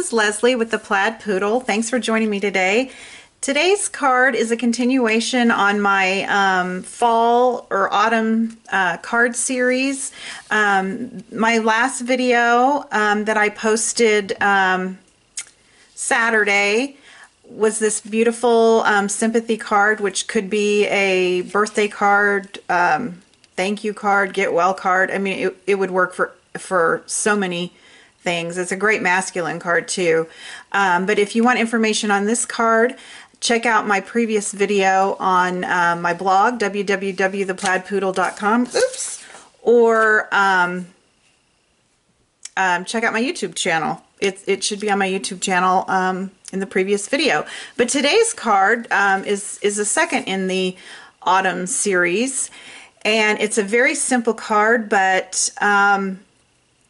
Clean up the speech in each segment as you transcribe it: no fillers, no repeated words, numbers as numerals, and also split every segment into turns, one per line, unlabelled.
is Leslie with the Plaid Poodle. Thanks for joining me today. Today's card is a continuation on my fall or autumn card series. My last video that I posted Saturday was this beautiful sympathy card, which could be a birthday card, thank you card, get well card. I mean, it would work for so many things. It's a great masculine card too. But if you want information on this card, check out my previous video on my blog, www.theplaidpoodle.com. Oops. Or check out my YouTube channel. It should be on my YouTube channel in the previous video. But today's card is a second in the autumn series. And it's a very simple card, but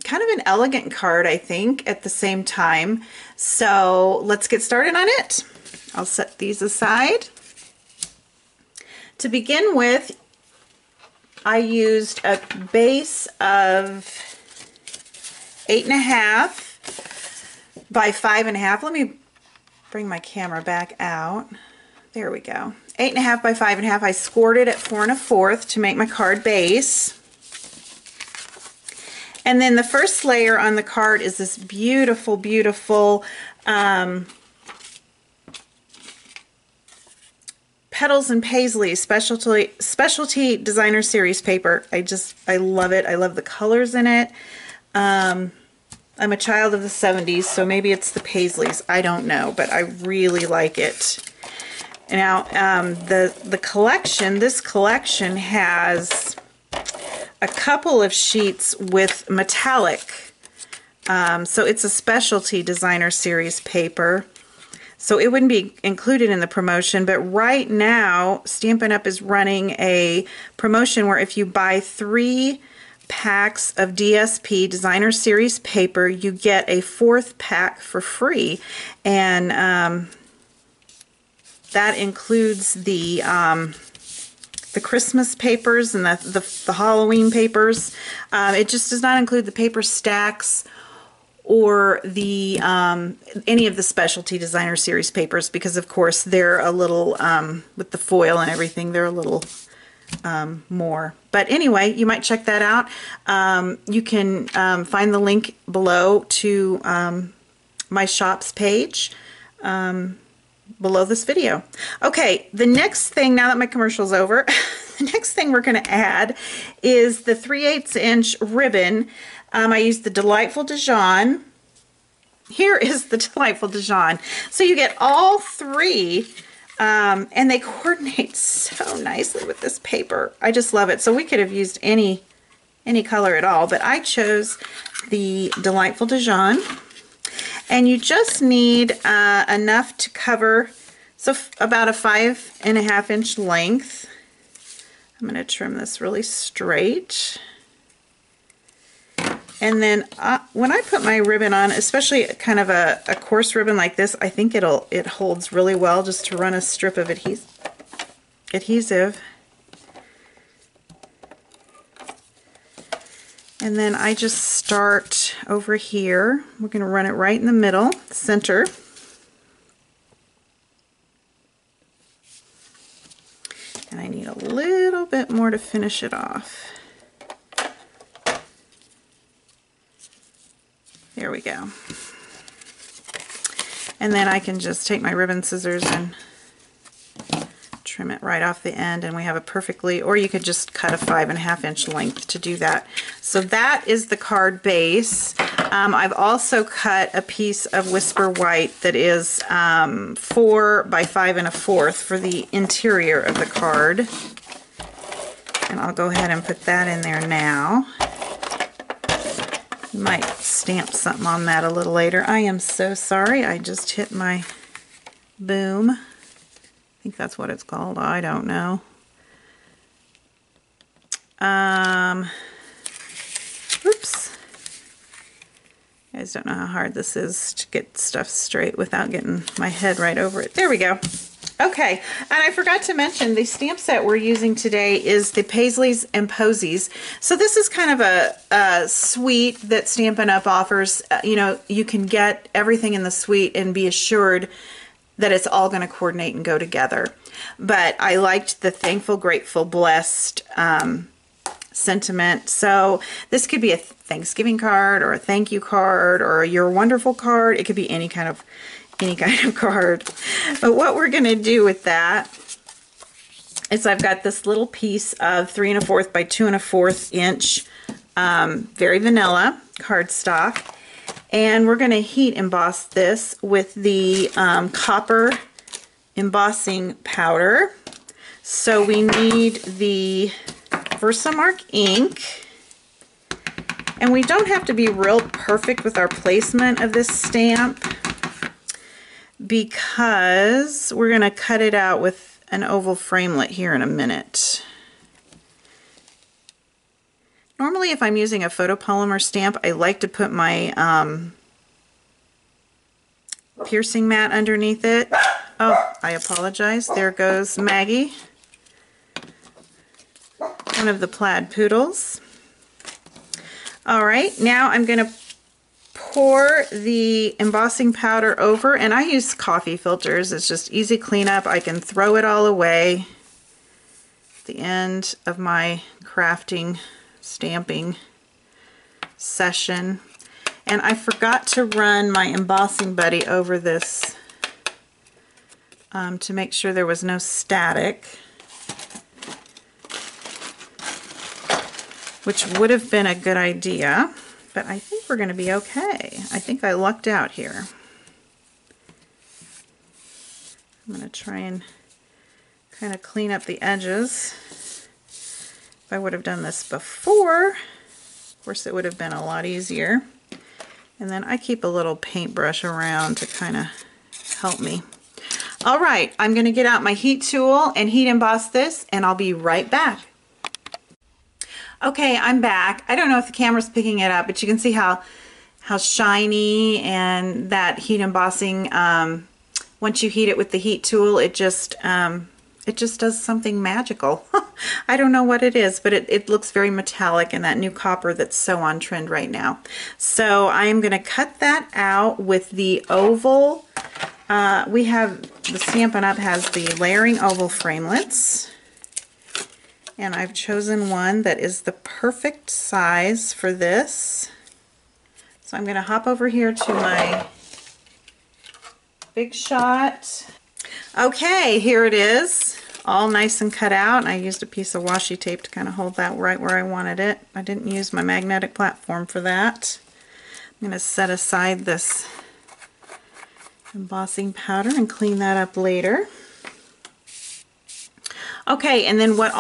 kind of an elegant card, I think, at the same time. So let's get started on it. I'll set these aside. To begin with, I used a base of 8.5 by 5.5. Let me bring my camera back out. There we go. 8.5 by 5.5. I scored it at 4 1/4 to make my card base. And then the first layer on the card is this beautiful, beautiful Petals and Paisleys specialty designer series paper. I love it. I love the colors in it. I'm a child of the 70s, so maybe it's the Paisleys. I don't know, but I really like it. Now, the collection, this collection has a couple of sheets with metallic. So it's a specialty designer series paper. So it wouldn't be included in the promotion, but right now Stampin' Up! Is running a promotion where if you buy 3 packs of DSP designer series paper, you get a 4th pack for free. And that includes the Christmas papers and the Halloween papers. It just does not include the paper stacks or the any of the specialty designer series papers, because of course they're a little with the foil and everything, they're a little more. But anyway, you might check that out. You can find the link below to my shops page below this video. Okay, the next thing, now that my commercial's over, the next thing we're going to add is the 3/8 inch ribbon. I used the Delightful Dijon. Here is the Delightful Dijon. So you get all 3, and they coordinate so nicely with this paper. I just love it. So we could have used any color at all, but I chose the Delightful Dijon. And you just need enough to cover, so about a 5.5 inch length. I'm going to trim this really straight. And then when I put my ribbon on, especially kind of a coarse ribbon like this, I think it holds really well just to run a strip of adhesive. And then I just start over here. We're going to run it right in the middle, center. And I need a little bit more to finish it off. There we go. And then I can just take my ribbon scissors and trim it right off the end, and we have a perfectly, or you could just cut a 5.5 inch length to do that. So that is the card base. I've also cut a piece of Whisper White that is 4 by 5 1/4 for the interior of the card. And I'll go ahead and put that in there now. You might stamp something on that a little later. I am so sorry. I just hit my boom. I think that's what it's called. I don't know. Oops. You guys don't know how hard this is to get stuff straight without getting my head right over it. There we go. Okay, and I forgot to mention the stamp set we're using today is the Paisleys Posies. So this is kind of a suite that Stampin' Up! Offers. You know, you can get everything in the suite and be assured that it's all going to coordinate and go together. But I liked the thankful, grateful, blessed sentiment. So this could be a Thanksgiving card or a thank you card or your wonderful card. It could be any kind of card. But what we're going to do with that is I've got this little piece of 3 1/4 by 2 1/4 inch very vanilla cardstock, and we're going to heat emboss this with the copper embossing powder. So we need the Versamark ink, and we don't have to be real perfect with our placement of this stamp because we're going to cut it out with an oval framelit here in a minute. Normally if I'm using a photopolymer stamp, I like to put my piercing mat underneath it. Oh, I apologize. There goes Maggie, one of the plaid poodles. All right, now I'm going to pour the embossing powder over, and I use coffee filters. It's just easy cleanup. I can throw it all away at the end of my crafting, stamping session. And I forgot to run my embossing buddy over this to make sure there was no static, which would have been a good idea. But I think we're going to be okay. I think I lucked out here. I'm going to try and kind of clean up the edges. If I would have done this before, of course it would have been a lot easier. And then I keep a little paintbrush around to kind of help me. All right, I'm going to get out my heat tool and heat emboss this, and I'll be right back. Okay, I'm back. I don't know if the camera's picking it up, but you can see how shiny, and that heat embossing, once you heat it with the heat tool, it just does something magical. I don't know what it is, but it looks very metallic, and that new copper that's so on trend right now. So I'm going to cut that out with the oval. We have, the Stampin' Up! Has the layering oval framelits. And I've chosen one that is the perfect size for this. So I'm going to hop over here to my Big Shot. Okay, here it is, all nice and cut out. And I used a piece of washi tape to kind of hold that right where I wanted it. I didn't use my magnetic platform for that. I'm going to set aside this embossing powder and clean that up later. Okay, and then what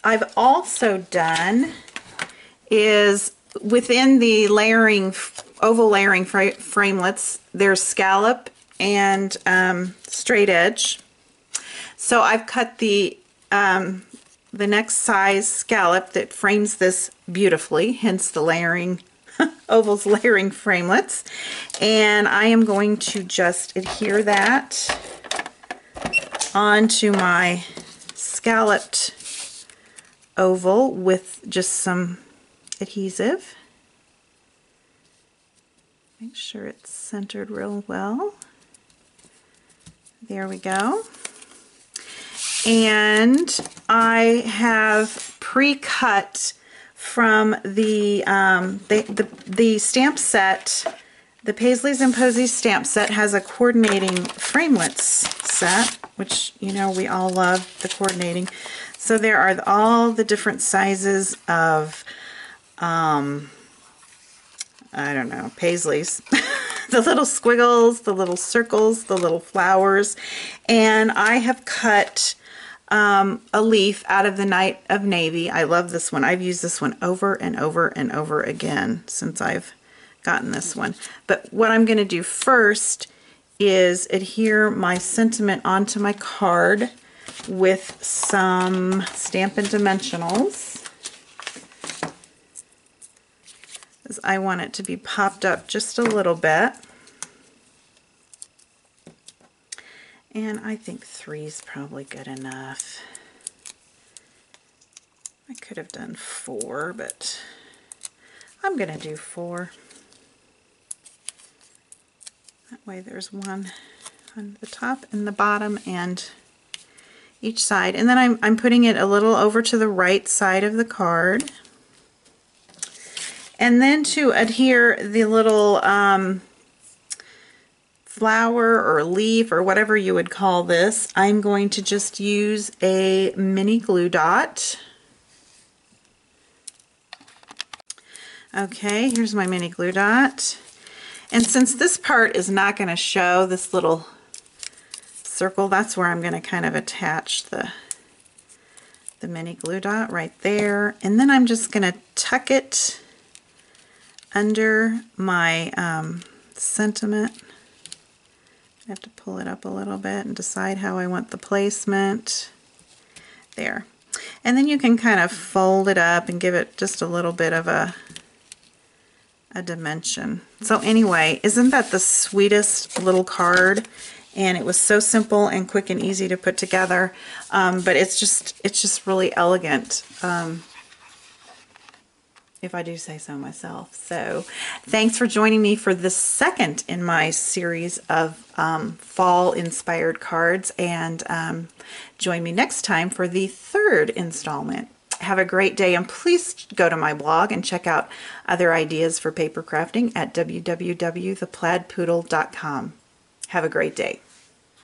I've also done is within the layering, oval layering framelits, there's scallop and straight edge. So I've cut the next size scallop that frames this beautifully, hence the layering, ovals layering framelits. And I am going to just adhere that onto my scalloped oval with just some adhesive. Make sure it's centered real well. There we go. And I have pre-cut from the stamp set. The Paisleys Posies stamp set has a coordinating framelits set, which, you know, we all love the coordinating. So there are all the different sizes of, I don't know, Paisleys. The little squiggles, the little circles, the little flowers. And I have cut a leaf out of the Night of Navy. I love this one. I've used this one over and over and over again since I've gotten this one. But what I'm going to do first is adhere my sentiment onto my card with some Stampin' Dimensionals, because I want it to be popped up just a little bit. And I think 3 is probably good enough. I could have done 4, but I'm going to do 4. That way there's one on the top and the bottom and each side. And then I'm putting it a little over to the right side of the card. And then to adhere the little flower or leaf or whatever you would call this, I'm going to just use a mini glue dot. Okay, here's my mini glue dot. And since this part is not going to show, this little circle, that's where I'm going to kind of attach the mini glue dot right there. And then I'm just going to tuck it under my sentiment. I have to pull it up a little bit and decide how I want the placement. There. And then you can kind of fold it up and give it just a little bit of a dimension. So anyway, isn't that the sweetest little card? And it was so simple and quick and easy to put together, but it's just really elegant, if I do say so myself. So thanks for joining me for the second in my series of fall inspired cards, and join me next time for the third installment. Have a great day, and please go to my blog and check out other ideas for paper crafting at www.theplaidpoodle.com. Have a great day.